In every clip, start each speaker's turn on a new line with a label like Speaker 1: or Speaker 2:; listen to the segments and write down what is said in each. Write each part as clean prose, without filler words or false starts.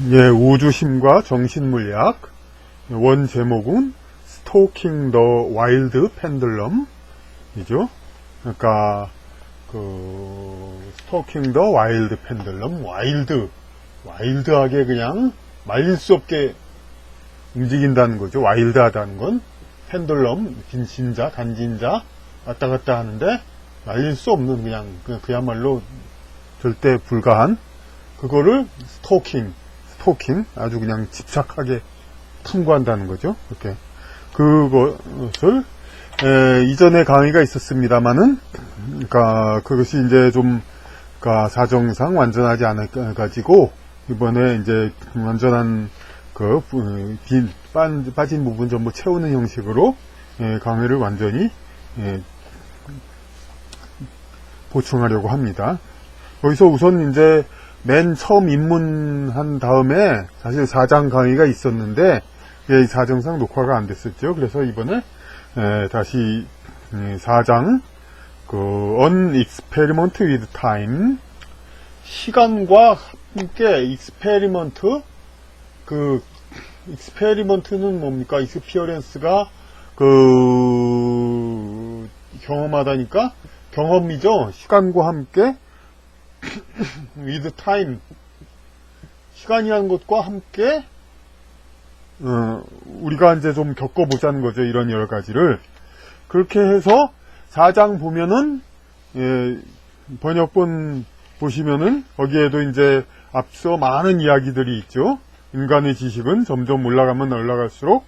Speaker 1: 예, 우주심과 정신물리학. 원 제목은 스토킹 더 와일드 펜들럼이죠. 그러니까 스토킹 더 와일드 펜들럼, 와일드하게 그냥 말릴 수 없게 움직인다는 거죠. 와일드하다는 건 펜들럼, 진자, 단진자 왔다 갔다 하는데 말릴 수 없는 그야말로 절대 불가한 그거를 스토킹 아주 그냥 집착하게 탐구한다는 거죠. 이렇게 그것을 이전에 강의가 있었습니다만은 그러니까 그것이 이제 좀 사정상 완전하지 않아 가지고 이번에 이제 완전한 빠진 부분 전부 채우는 형식으로 강의를 완전히 보충하려고 합니다. 거기서 우선 이제 맨 처음 입문한 다음에 사실 4장 강의가 있었는데 사정상 녹화가 안 됐었죠. 그래서 이번에 다시 4장 On Experiment with Time, 시간과 함께 익스페리먼트는 뭡니까? 익스피어런스가 경험하다니까 경험이죠. 시간과 함께 with time, 시간이라는 것과 함께 우리가 이제 좀 겪어보자는 거죠. 이런 여러 가지를. 그렇게 해서 4장 보면은 번역본 보시면은 거기에도 이제 앞서 많은 이야기들이 있죠. 인간의 지식은 점점 올라가면 올라갈수록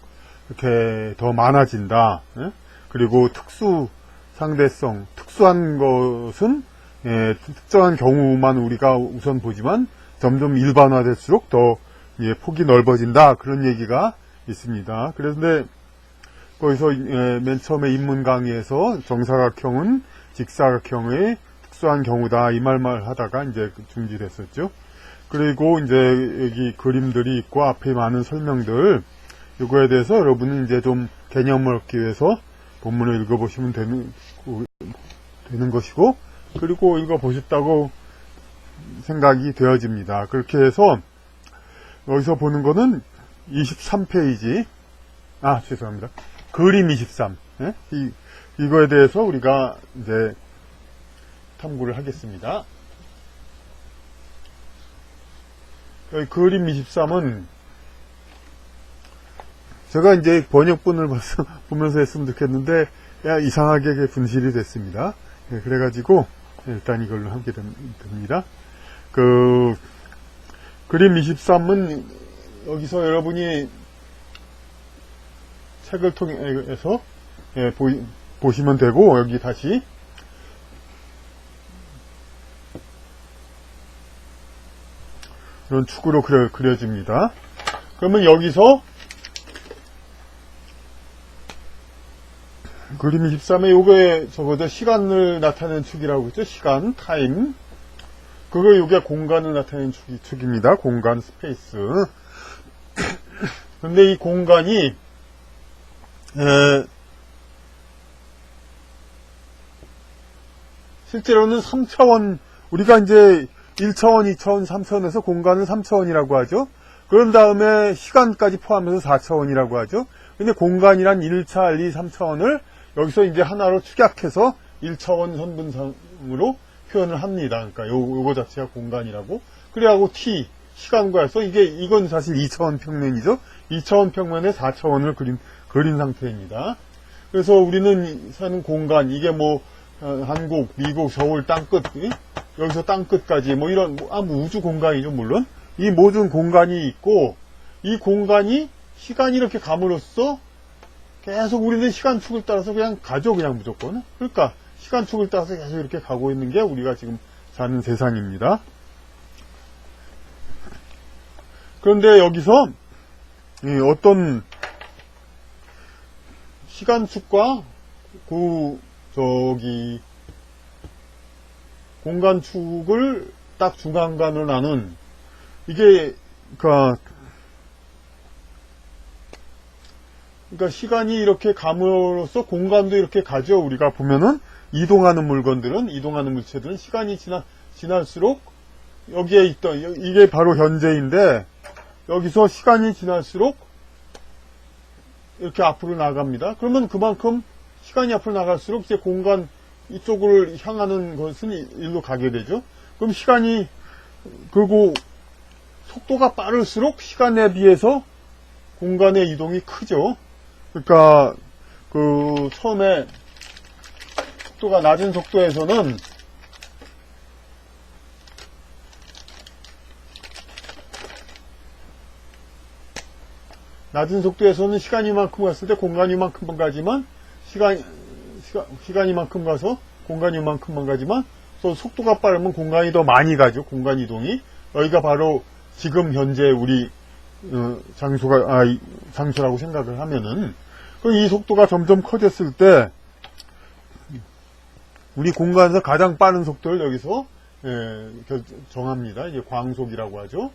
Speaker 1: 이렇게 더 많아진다. 그리고 상대성, 특수한 것은 특정한 경우만 우리가 우선 보지만 점점 일반화될수록 더 폭이 넓어진다. 그런 얘기가 있습니다. 그런데 거기서 맨 처음에 입문 강의에서 정사각형은 직사각형의 특수한 경우다. 이 말만 하다가 이제 중지됐었죠. 그리고 이제 여기 그림들이 있고 앞에 많은 설명들, 이거에 대해서 여러분은 이제 좀 개념을 얻기 위해서 본문을 읽어보시면 되는 것이고, 그리고 읽어보셨다고 생각이 되어집니다. 그렇게 해서 여기서 보는 거는 23페이지, 죄송합니다. 그림 23. 이거에 대해서 우리가 이제 탐구를 하겠습니다. 여기 그림 23은 제가 이제 번역본을 보면서 했으면 좋겠는데 이상하게 분실이 됐습니다. 그래가지고 일단 이걸로 하게 됩니다. 그림 23은 여기서 여러분이 책을 통해서 보시면 되고, 여기 다시 이런 축으로 그려집니다. 그러면 여기서 그림 23에 요게 적어도 시간을 나타내는 축이라고 했죠. 시간, 타임. 요게 공간을 나타내는 축입니다. 공간, 스페이스. 근데 이 공간이, 실제로는 3차원, 우리가 이제 1차원, 2차원, 3차원에서 공간을 3차원이라고 하죠. 그런 다음에 시간까지 포함해서 4차원이라고 하죠. 근데 공간이란 1차, 2, 3차원을 여기서 이제 하나로 축약해서 1차원 선분상으로 표현을 합니다. 그러니까 요거 자체가 공간이라고. 그래가고 t, 시간과 해서 이건 사실 2차원 평면이죠. 2차원 평면에 4차원을 그린 상태입니다. 그래서 우리는 사는 공간, 이게 한국, 미국, 서울 땅끝, 여기서 땅끝까지 이런 우주 공간이죠. 물론 이 모든 공간이 있고, 이 공간이 시간이 이렇게 감으로써 계속 우리는 시간축을 따라서 그냥 가죠. 그냥 무조건. 그러니까 시간축을 따라서 계속 이렇게 가고 있는 게 우리가 지금 사는 세상입니다. 그런데 여기서 어떤 시간축과 공간축을 딱 중간간으로 나눈, 이게 그러니까 시간이 이렇게 감으로써 공간도 이렇게 가죠. 우리가 보면은 이동하는 물체들은 시간이 지날수록 여기에 있던, 이게 바로 현재인데, 여기서 시간이 지날수록 이렇게 앞으로 나갑니다. 그러면 그만큼 시간이 앞으로 나갈수록 이제 공간 이쪽을 향하는 것은 일로 가게 되죠. 그럼 시간이, 그리고 속도가 빠를수록 시간에 비해서 공간의 이동이 크죠. 그러니까 처음에 속도가 낮은 속도에서는 시간이 이만큼 갔을 때 공간이 이만큼만 가지만 시간이 이만큼 가서 공간이 이만큼만 가지만 또 속도가 빠르면 공간이 더 많이 가죠. 공간 이동이. 여기가 바로 지금 현재 우리 장소라고 생각을 하면은, 이 속도가 점점 커졌을 때 우리 공간에서 가장 빠른 속도를 여기서 정합니다. 이제 광속이라고 하죠.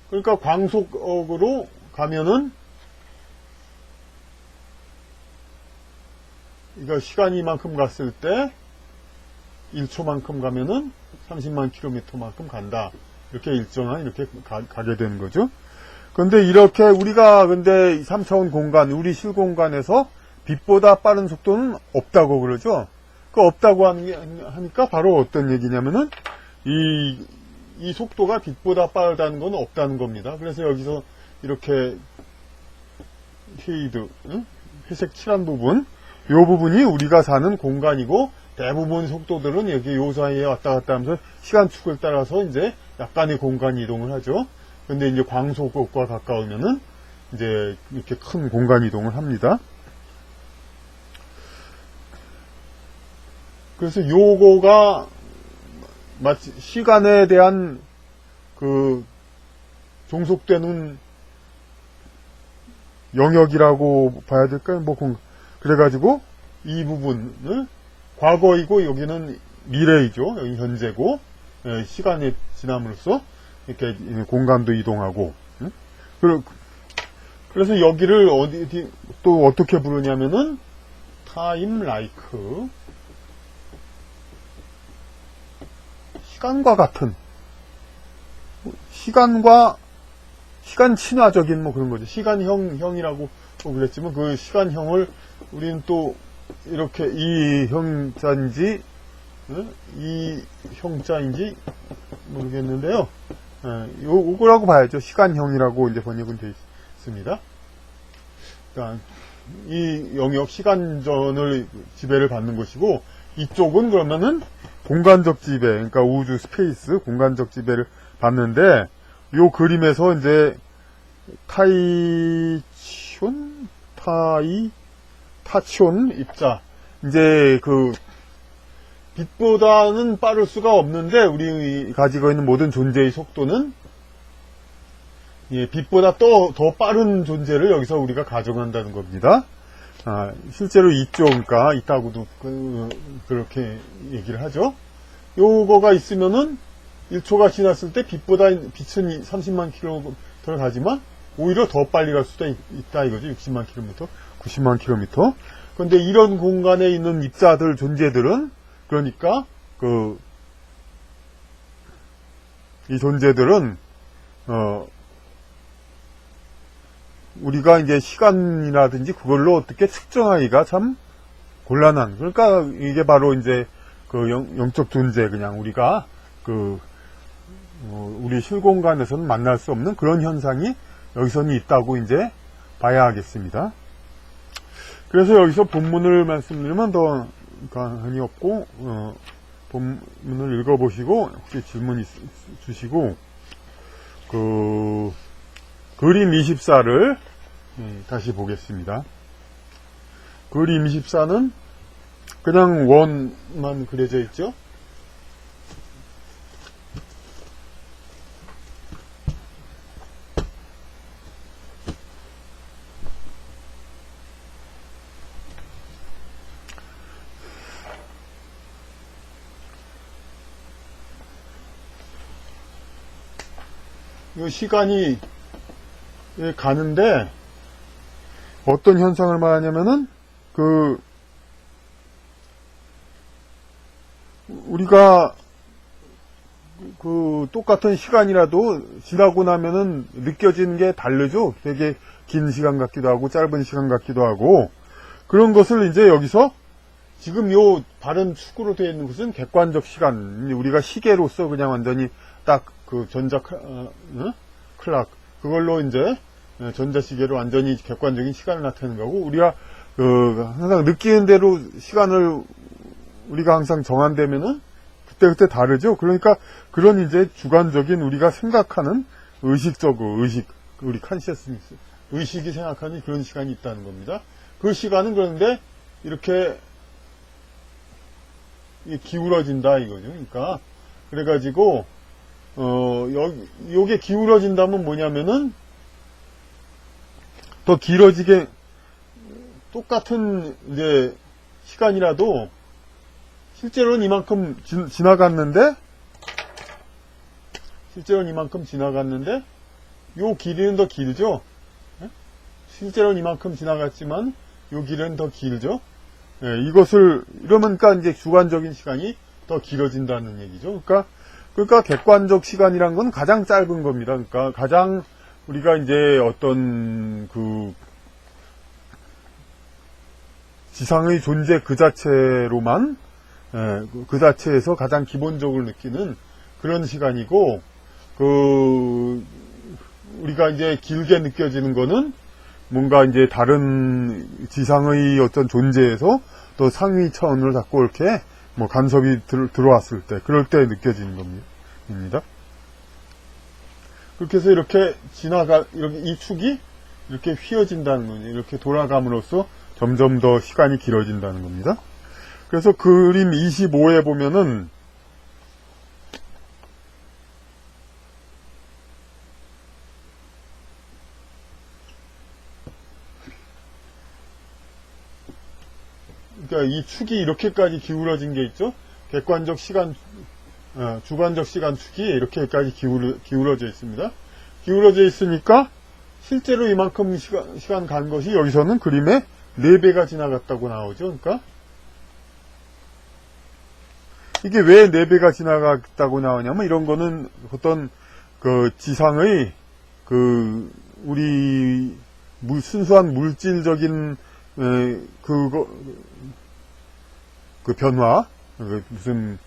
Speaker 1: 그러니까 광속으로 가면은 이거 시간이 이만큼 갔을 때 1초만큼 가면은 30만 킬로미터만큼 간다. 이렇게 일정한 이렇게 가게 되는 거죠. 근데 이렇게 우리가 3차원 공간, 우리 실공간에서 빛보다 빠른 속도는 없다고 그러죠. 그 없다고 하니까 바로 어떤 얘기냐면은 이 속도가 빛보다 빠르다는 건 없다는 겁니다. 그래서 여기서 이렇게 쉐이드, 회색 칠한 부분, 이 부분이 우리가 사는 공간이고, 대부분 속도들은 여기 요 사이에 왔다 갔다 하면서 시간축을 따라서 이제 약간의 공간 이동을 하죠. 근데 이제 광속과 가까우면은 이제 이렇게 큰 공간 이동을 합니다. 그래서 요거가 마치 시간에 대한 종속되는 영역이라고 봐야 될까요? 그래가지고 이 부분을 과거이고 여기는 미래이죠. 여기 현재고, 시간이 지남으로써 이렇게 공간도 이동하고, 그래서 여기를 또 어떻게 부르냐면은 time like, 시간과 같은, 시간 친화적인 그런 거죠. 시간형이라고 그랬지만 그 시간형을 우리는 또 이렇게 이 형자인지 이 형자인지 모르겠는데요. 요거라고 봐야죠. 시간형이라고 이제 번역은 되어 있습니다. 그러니까 이 영역 시간전을 지배를 받는 것이고, 이쪽은 그러면은 공간적 지배, 그러니까 우주 스페이스 공간적 지배를 받는데, 요 그림에서 이제 타치온 입자, 이제 빛보다는 빠를 수가 없는데 우리 가지고 있는 모든 존재의 속도는 빛보다 더 빠른 존재를 여기서 우리가 가정한다는 겁니다. 실제로 그러니까 있다고도 그렇게 얘기를 하죠. 요거가 있으면은 1초가 지났을 때 빛은 30만 킬로미터를 가지만 오히려 더 빨리 갈 수도 있다 이거죠. 60만 킬로미터, 90만 킬로미터. 그런데 이런 공간에 있는 입자들, 존재들은, 그러니까 이 존재들은 우리가 이제 시간이라든지 그걸로 어떻게 측정하기가 참 곤란한, 그러니까 이게 바로 이제 영적 존재, 그냥 우리가 우리 실공간에서는 만날 수 없는 그런 현상이 여기서는 있다고 이제 봐야 하겠습니다. 그래서 여기서 본문을 말씀드리면 더 간이 없고, 본문을 읽어보시고 혹시 질문 주시고, 그림 24를 다시 보겠습니다. 그림 24는 그냥 원만 그려져 있죠. 이 시간이 가는데 어떤 현상을 말하냐면은 우리가 똑같은 시간이라도 지나고 나면은 느껴지는 게 다르죠. 되게 긴 시간 같기도 하고 짧은 시간 같기도 하고, 그런 것을 이제 여기서 지금 요 바른 축으로 되어 있는 것은 객관적 시간, 우리가 시계로서 그냥 완전히 딱 그 클락 그걸로 이제 전자시계로 완전히 객관적인 시간을 나타내는 거고, 우리가 항상 느끼는 대로 시간을 우리가 항상 정한다면은 그때그때 다르죠. 그러니까 그런 이제 주관적인 우리가 생각하는 우리 컨시어스니스, 의식이 생각하는 그런 시간이 있다는 겁니다. 그 시간은 그런데 이렇게 기울어진다 이거죠. 그러니까 그래가지고 요게 기울어진다면 뭐냐면은 더 길어지게, 똑같은 이제 시간이라도 실제로는 이만큼 지나갔는데 요 길이는 더 길죠. 실제로는 이만큼 지나갔지만 요 길은 더 길죠. 이러니까 이제 주관적인 시간이 더 길어진다는 얘기죠. 그러니까 객관적 시간이란 건 가장 짧은 겁니다. 그러니까 가장 우리가 이제 어떤 지상의 존재 그 자체로만, 그 자체에서 가장 기본적으로 느끼는 그런 시간이고, 우리가 이제 길게 느껴지는 거는 뭔가 이제 다른 지상의 어떤 존재에서 또 상위 차원을 잡고 이렇게 뭐 간섭이 들어왔을 때, 그럴 때 느껴지는 겁니다. 그렇게 해서 이렇게 이 축이 이렇게 휘어진다는 거죠. 이렇게 돌아감으로써 점점 더 시간이 길어진다는 겁니다. 그래서 그림 25에 보면은 그러니까 이 축이 이렇게까지 기울어진 게 있죠. 객관적 시간, 주관적 시간 축이 이렇게까지 기울어져 있습니다. 기울어져 있으니까 실제로 이만큼 시간 간 것이 여기서는 그림에 4배가 지나갔다고 나오죠. 그러니까 이게 왜 4배가 지나갔다고 나오냐면, 이런 거는 어떤 지상의 우리 순수한 물질적인 변화, 무슨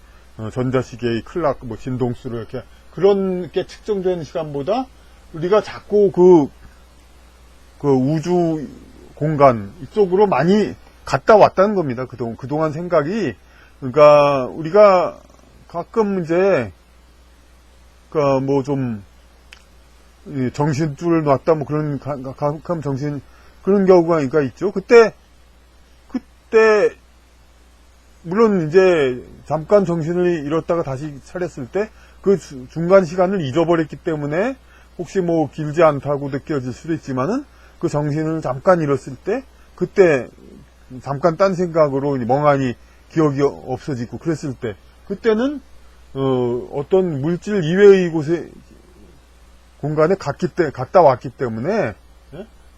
Speaker 1: 전자시계의 클락, 뭐 진동수로 이렇게 그런 게 측정되는 시간보다 우리가 자꾸 우주 공간 이쪽으로 많이 갔다 왔다는 겁니다. 그동안 생각이, 그러니까 우리가 가끔 이제 뭐 좀 정신줄 놨다 뭐 그런 가끔 그런 경우가 있죠. 그때 물론 이제 잠깐 정신을 잃었다가 다시 차렸을 때 그 중간 시간을 잊어버렸기 때문에 혹시 뭐 길지 않다고 느껴질 수도 있지만은, 그 정신을 잠깐 잃었을 때 그때 잠깐 딴 생각으로 멍하니 기억이 없어지고 그랬을 때, 그때는 어떤 물질 이외의 공간에 갔다 왔기 때문에,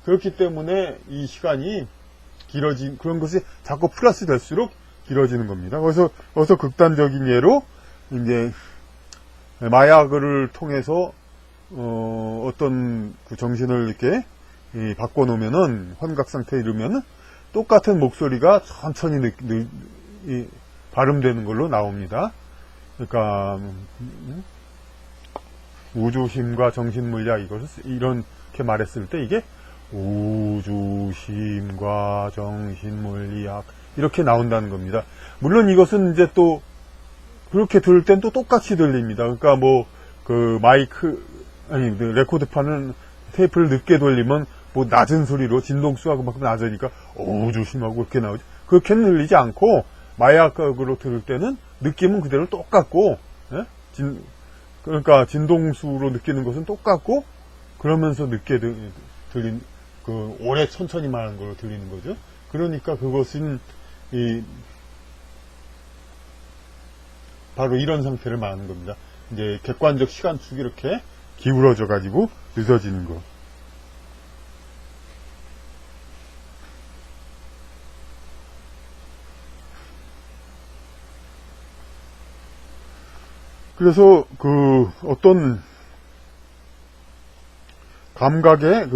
Speaker 1: 그렇기 때문에 이 시간이 길어진, 그런 것이 자꾸 플러스 될수록 길어지는 겁니다. 그래서 극단적인 예로 이제 마약을 통해서 어떤 정신을 이렇게 바꿔놓으면은, 환각 상태에 이르면은 똑같은 목소리가 천천히 발음되는 걸로 나옵니다. 그러니까 우주심과 정신물리학, 이것을 이렇게 말했을 때 이게 우주심과 정신물리학 이렇게 나온다는 겁니다. 물론 이것은 이제 또 그렇게 들을 땐 또 똑같이 들립니다. 그러니까 뭐 레코드판은 테이프를 늦게 돌리면 뭐 낮은 소리로 진동수가 그만큼 낮으니까 우주심하고 그렇게 나오죠. 그렇게는 들리지 않고, 마약으로 들을 때는 느낌은 그대로 똑같고, 그러니까 진동수로 느끼는 것은 똑같고, 그러면서 늦게 들린, 오래 천천히 말하는 걸로 들리는 거죠. 그러니까 그것은 바로 이런 상태를 말하는 겁니다. 이제 객관적 시간축이 이렇게 기울어져 가지고 늦어지는 거. 그래서 어떤 감각의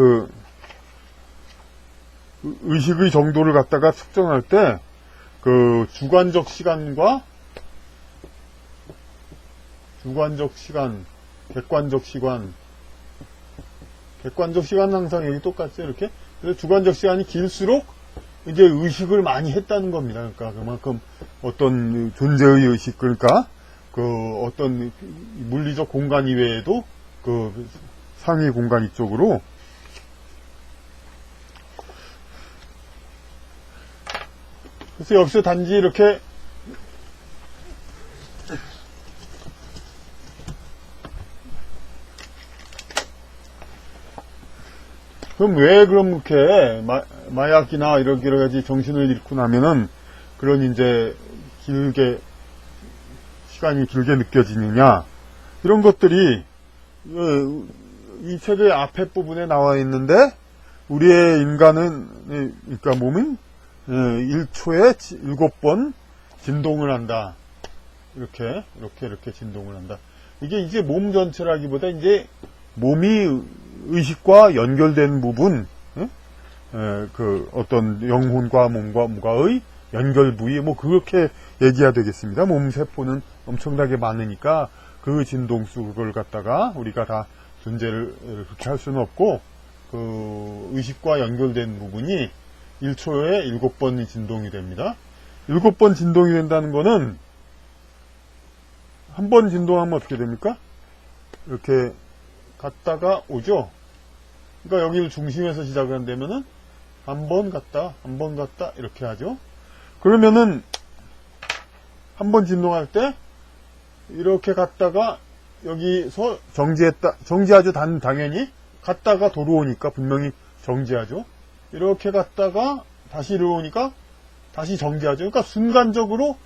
Speaker 1: 의식의 정도를 갖다가 측정할 때 주관적 시간과 주관적 시간, 객관적 시간, 객관적 시간은 항상 여기 똑같죠, 이렇게. 그래서 주관적 시간이 길수록 이제 의식을 많이 했다는 겁니다. 그러니까 그만큼 어떤 존재의 의식, 그러니까 어떤 물리적 공간 이외에도 상위 공간 이쪽으로 그래서 여기서 단지 이렇게 그럼 왜 그렇게 마약이나 이런 여러 가지 정신을 잃고 나면은 그런 이제 시간이 길게 느껴지느냐, 이런 것들이 이 책의 앞에 부분에 나와 있는데, 우리의 인간은, 그러니까 몸은 1초에 7번 진동을 한다. 이렇게 진동을 한다. 이게 이제 몸 전체라기보다 이제 몸이 의식과 연결된 부분, 어떤 영혼과 몸과의 연결 부위, 그렇게 얘기해야 되겠습니다. 몸 세포는 엄청나게 많으니까 그 진동수 그걸 갖다가 우리가 다 존재를 그렇게 할 수는 없고, 의식과 연결된 부분이 1초에 7번이 진동이 됩니다. 7번 진동이 된다는 거는, 한 번 진동하면 어떻게 됩니까? 이렇게 갔다가 오죠? 그러니까 여기를 중심에서 시작을 한다면은, 한 번 갔다, 이렇게 하죠? 그러면은, 한 번 진동할 때, 이렇게 갔다가, 여기서 정지하죠, 당연히. 갔다가 돌아오니까 분명히 정지하죠. 이렇게 갔다가, 다시 이러오니까, 다시 정지하죠. 그러니까 순간적으로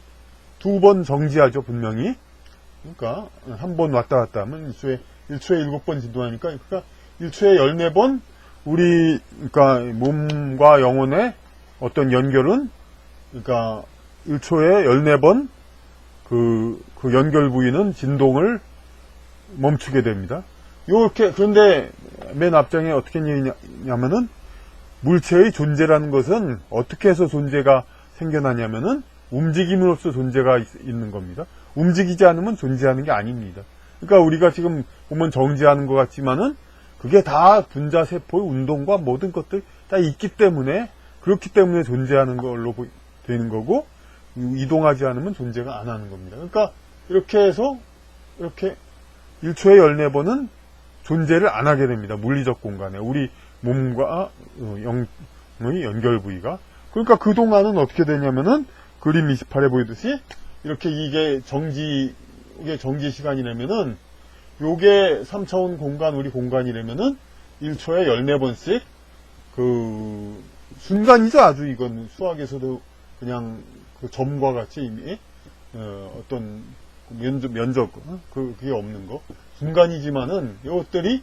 Speaker 1: 2번 정지하죠, 분명히. 그러니까, 한 번 왔다 갔다 하면 1초에 7번 진동하니까, 그러니까 1초에 14번, 그러니까 몸과 영혼의 어떤 연결은, 그러니까 1초에 14번 그 연결 부위는 진동을 멈추게 됩니다. 그런데 맨 앞장에 어떻게 얘기냐면은, 물체의 존재라는 것은 어떻게 해서 존재가 생겨나냐면은, 움직임으로써 존재가 있는 겁니다. 움직이지 않으면 존재하는 게 아닙니다. 그러니까 우리가 지금 보면 정지하는 것 같지만은, 그게 다 분자 세포의 운동과 모든 것들 다 있기 때문에, 그렇기 때문에 존재하는 걸로 되는 거고, 이동하지 않으면 존재가 안 하는 겁니다. 그러니까 이렇게 해서 이렇게 1초에 14번은 존재를 안 하게 됩니다. 물리적 공간에 우리 몸과 영의 연결 부위가. 그러니까 그동안은 어떻게 되냐면은, 그림 28에 보이듯이 이렇게 이게 정지 시간이라면은, 요게 3차원 공간, 우리 공간이라면은 1초에 14번씩 순간이죠. 아주 이건 수학에서도 그냥 점과 같이 이미 어떤 면적 그게 없는 거, 순간이지만은 요것들이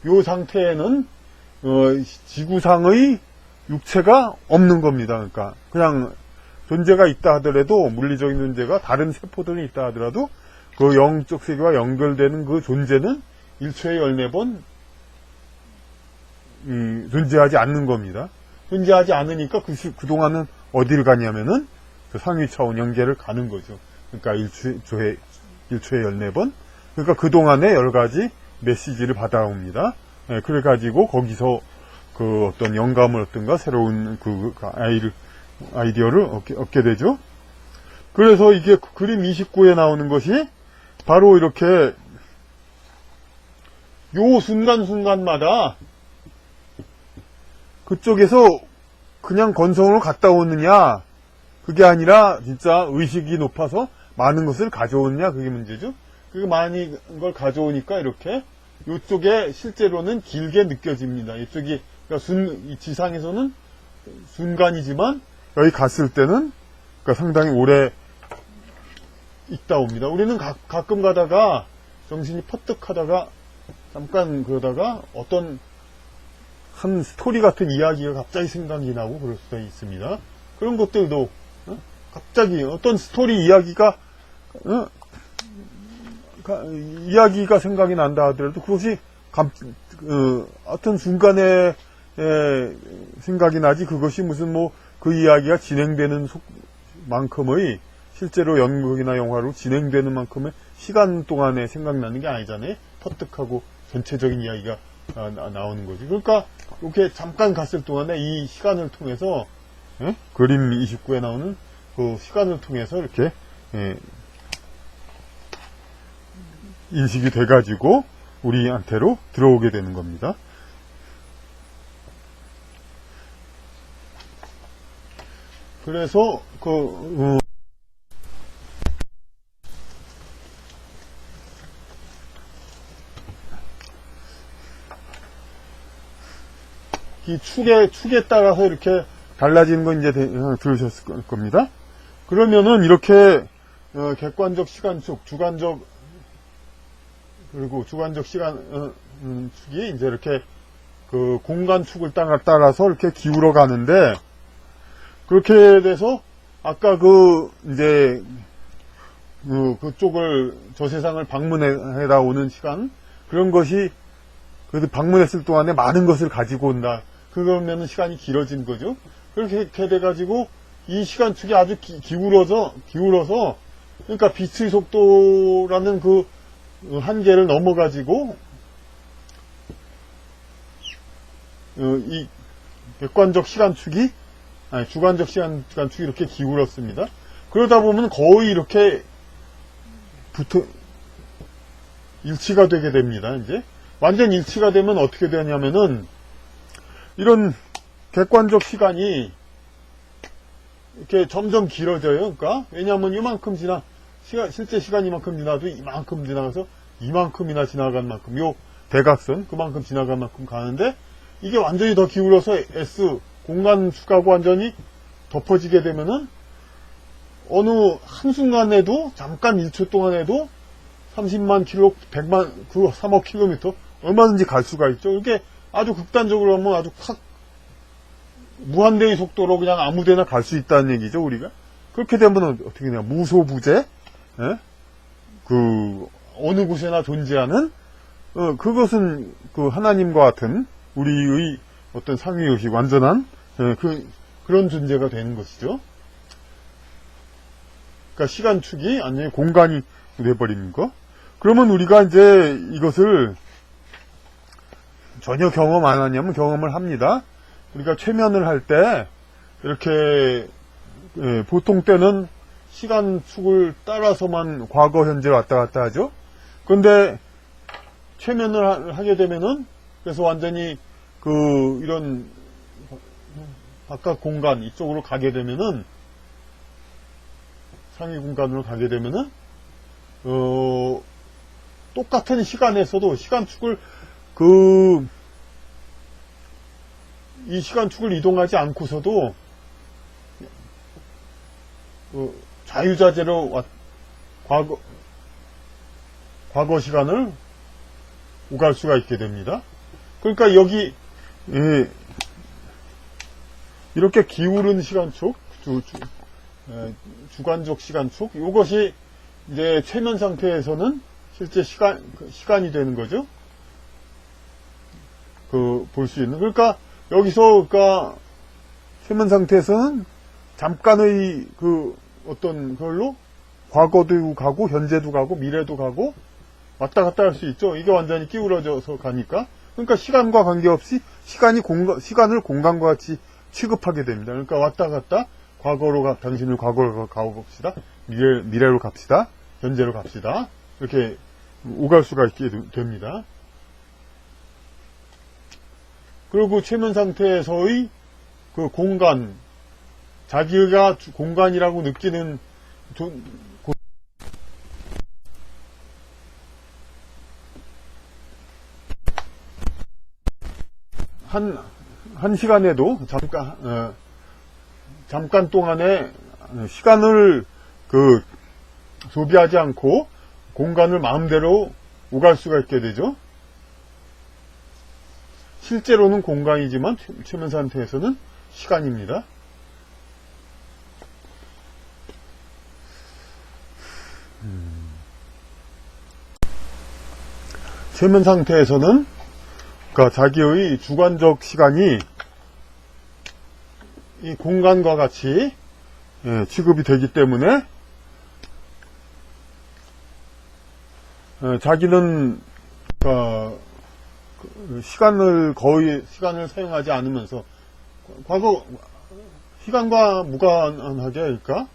Speaker 1: 요 상태에는 지구상의 육체가 없는 겁니다. 그러니까 그냥 존재가 있다 하더라도, 물리적인 존재가 다른 세포들이 있다 하더라도 그 영적 세계와 연결되는 그 존재는 1초에 14번 존재하지 않는 겁니다. 존재하지 않으니까 그동안은 어디를 가냐면은 그 상위 차원 연계를 가는 거죠. 그러니까 1초에 14번. 그러니까 그동안에 여러 가지 메시지를 받아옵니다. 그래가지고 거기서 어떤 영감을 얻든가 새로운 아이디어를 얻게 되죠. 그래서 이게 그림 29에 나오는 것이 바로 이렇게 요 순간순간마다 그쪽에서 그냥 건성으로 갔다 오느냐, 그게 아니라 진짜 의식이 높아서 많은 것을 가져오느냐, 그게 문제죠. 그게 많이 걸 가져오니까 이렇게 요쪽에 실제로는 길게 느껴집니다. 이쪽이, 그러니까 지상에서는 순간이지만 여기 갔을 때는 그러니까 상당히 오래 있다 옵니다. 우리는 가끔 가다가 정신이 퍼뜩 하다가 잠깐 그러다가 어떤 한 스토리 같은 이야기가 갑자기 생각이 나고 그럴 수가 있습니다. 그런 것들도 갑자기 어떤 스토리 이야기가 이야기가 생각이 난다 하더라도 그것이 어떤 순간에 생각이 나지, 그것이 무슨 뭐 그 이야기가 진행되는 만큼의, 실제로 연극이나 영화로 진행되는 만큼의 시간 동안에 생각나는 게 아니잖아요. 터득하고 전체적인 이야기가 나오는 거지. 그러니까 이렇게 잠깐 갔을 동안에 이 시간을 통해서, 그림 29에 나오는 그 시간을 통해서 이렇게 인식이 돼가지고 우리한테로 들어오게 되는 겁니다. 그래서 이 축에 따라서 이렇게 달라지는 건 이제 들으셨을 겁니다. 그러면은 이렇게 객관적 시간축, 주관적, 그리고 주관적 시간 축이 이제 이렇게 그 공간축을 따라서 이렇게 기울어 가는데, 그렇게 돼서 아까 이제 그쪽을, 저 세상을 방문해다 오는 시간, 그런 것이 그래도 방문했을 동안에 많은 것을 가지고 온다. 그러면은 시간이 길어진 거죠. 그렇게 돼가지고 이 시간축이 아주 기울어서, 그러니까 빛의 속도라는 그 한계를 넘어가지고 이 객관적 시간축이, 주관적 시간축이 이렇게 기울었습니다. 그러다 보면 거의 이렇게 일치가 되게 됩니다. 이제 완전 일치가 되면 어떻게 되냐면은, 이런 객관적 시간이 이렇게 점점 길어져요. 그러니까 왜냐하면 이만큼 실제 시간이 이만큼 지나도 이만큼 지나가서 이만큼이나 지나간 만큼, 요 대각선 그만큼 지나간 만큼 가는데, 이게 완전히 더 기울어서 S 공간축하고 완전히 덮어지게 되면은 어느 한순간에도, 잠깐 1초 동안에도 30만 킬로, 100만, 3억 킬로미터 얼마든지 갈 수가 있죠. 이렇게 아주 극단적으로 하면 아주 확 무한대의 속도로 그냥 아무데나 갈 수 있다는 얘기죠, 우리가. 그렇게 되면 어떻게 되냐, 무소부재, 어느 곳에나 존재하는, 그것은 하나님과 같은 우리의 어떤 상위의식, 완전한 그런 존재가 되는 것이죠. 그러니까 시간축이 아니면 공간이 돼버리는 거. 그러면 우리가 이제 이것을 전혀 경험 안 하냐면 경험을 합니다. 우리가 최면을 할 때 이렇게 보통 때는 시간축을 따라서만 과거 현재 왔다 갔다 하죠. 그런데 최면을 하게 되면은, 그래서 완전히 이런 바깥 공간 이쪽으로 가게 되면은, 상위 공간으로 가게 되면은 똑같은 시간에서도 시간축을 이 시간축을 이동하지 않고서도 자유자재로 과거 시간을 오갈 수가 있게 됩니다. 그러니까 여기 이렇게 기울은 시간축, 주관적 시간축, 이것이 이제 최면 상태에서는 실제 시간이 되는 거죠. 볼 수 있는. 그러니까 여기서, 최면 상태에서는 잠깐의 어떤 걸로 과거도 가고 현재도 가고 미래도 가고 왔다 갔다 할 수 있죠. 이게 완전히 기울어져서 가니까. 그러니까 시간과 관계없이 시간을 공간과 같이 취급하게 됩니다. 그러니까 왔다 갔다, 당신을 과거로 가봅시다. 미래로 갑시다. 현재로 갑시다. 이렇게 오갈 수가 있게 됩니다. 그리고 최면 상태에서의 공간, 자기가 공간이라고 느끼는 한 시간에도 잠깐 동안에 시간을 소비하지 않고 공간을 마음대로 오갈 수가 있게 되죠. 실제로는 공간이지만 최면 상태에서는 시간입니다. 최면 상태에서는 그러니까 자기의 주관적 시간이 이 공간과 같이 취급이 되기 때문에 자기는 시간을 사용하지 않으면서 과거 시간과 무관하게 그러니까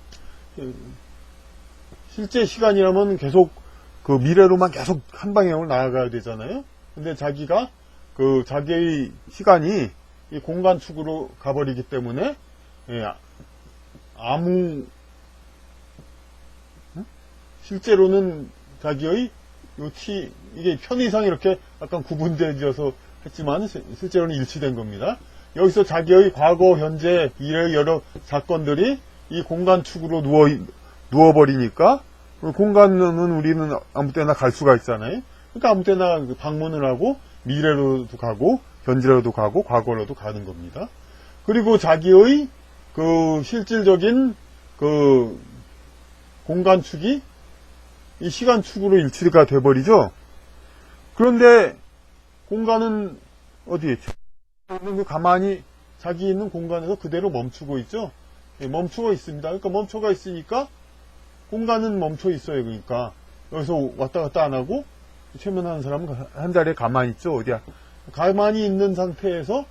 Speaker 1: 실제 시간이라면 계속 그 미래로만 계속 한 방향으로 나아가야 되잖아요. 근데 자기가 자기의 시간이 이 공간 축으로 가버리기 때문에 실제로는 자기의 이게 편의상 이렇게 약간 구분되어서 했지만 실제로는 일치된 겁니다. 여기서 자기의 과거, 현재, 미래의 여러 사건들이 이 공간 축으로 누워버리니까 공간은 우리는 아무 때나 갈 수가 있잖아요. 그러니까 아무 때나 방문을 하고 미래로도 가고 현재로도 가고 과거로도 가는 겁니다. 그리고 자기의 실질적인 공간 축이 이 시간 축으로 일치가 돼버리죠. 그런데 공간은 어디에 가만히 자기 있는 공간에서 그대로 멈추고 있죠. 멈추고 있습니다. 그러니까 멈춰가 있으니까 공간은 멈춰 있어요. 그러니까 여기서 왔다 갔다 안 하고 최면하는 사람은 한 자리에 가만히 있죠. 어디야? 가만히 있는 상태에서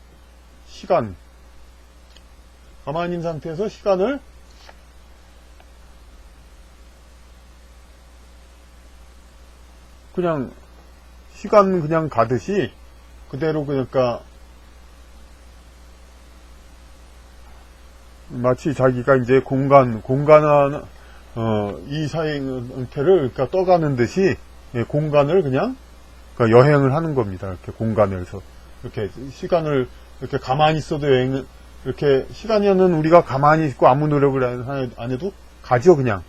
Speaker 1: 가만히 있는 상태에서 시간을 그냥 가듯이 그대로 그러니까 마치 자기가 이제 공간한 이 상태를 그러니까 떠가는 듯이 공간을 그러니까 여행을 하는 겁니다. 이렇게 공간에서 이렇게 시간을 이렇게 가만히 있어도 이렇게 시간에는 우리가 가만히 있고 아무 노력을 안 해도 가죠. 그냥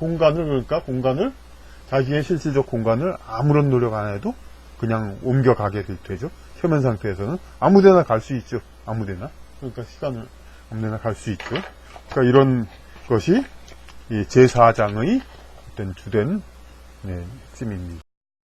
Speaker 1: 공간을 자기의 실질적 공간을 아무런 노력 안 해도 그냥 옮겨가게 되죠. 최면 상태에서는 아무데나 갈 수 있죠. 아무데나. 그러니까 시간을 아무데나 갈 수 있죠. 그러니까 이런 것이 이 제4장의 어떤 주된 핵심입니다.